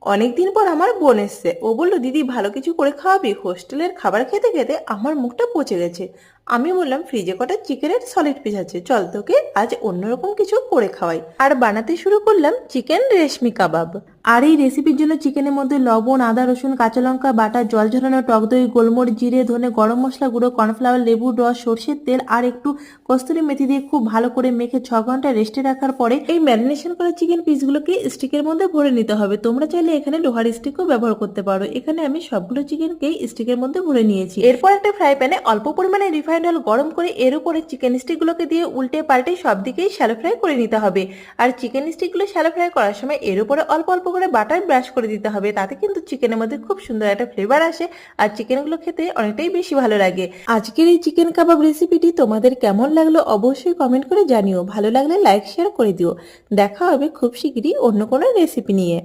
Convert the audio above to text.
অনেকদিন পর আমার বোন এসছে। ও বলল, দিদি ভালো কিছু করে খাওয়াবি। হোস্টেলের খাবার খেতে খেতে আমার মুখটা পচে গেছে। আমি বললাম, ফ্রিজে কটা চিকেনের সলিড পিস আছে, চল তোকে আজ অন্যরকম কিছু করে খাওয়াই। আর বানাতে শুরু করলাম চিকেন রেশমি কাবাব। আর এই রেসিপির জন্য চিকেনের মধ্যে লবণ, আদা, রসুন, কাঁচা লঙ্কা বাটা, জল ঝরানো টক দই, গোলমরিচ, জিরে, ধনে, গরম মশলা গুঁড়ো, কর্নফ্লাওয়ার, লেবুর রস, সর্ষের তেল আর একটু কস্তুরি মেথি দিয়ে খুব ভালো করে মেখে 6 ঘন্টা রেস্টে রাখার পরে এই ম্যারিনেশন করা চিকেন পিসগুলোকে স্টিকের মধ্যে ভরে নিতে হবে। তোমরা চাইলে এখানে লোহার স্টিকও ব্যবহার করতে পারো। এখানে আমি সবগুলো চিকেনকেই স্টিকের মধ্যে ভরে নিয়েছি। এরপর একটা ফ্রাই প্যানে অল্প পরিমাণে রিফাইন্ড অয়েল গরম করে এর উপরে চিকেন স্টিকগুলোকে দিয়ে উল্টে পাল্টে সব দিকেই শ্যালো ফ্রাই করে নিতে হবে। আর চিকেন স্টিকগুলো শ্যালো ফ্রাই করার সময় এর উপরে অল্প অল্প করে বাটার ব্রাশ করে দিতে হবে। তাতে কিন্তু চিকেনের মধ্যে খুব সুন্দর একটা ফ্লেভার আসে আর চিকেনগুলো খেতে অনেকটাই বেশি ভালো লাগে। আজকের এই চিকেন কাবাব রেসিপিটি তোমাদের কেমন লাগলো অবশ্যই কমেন্ট করে জানিও। ভালো লাগলে লাইক শেয়ার করে দিও। দেখা হবে খুব শিগগিরই অন্য কোনো রেসিপি নিয়ে।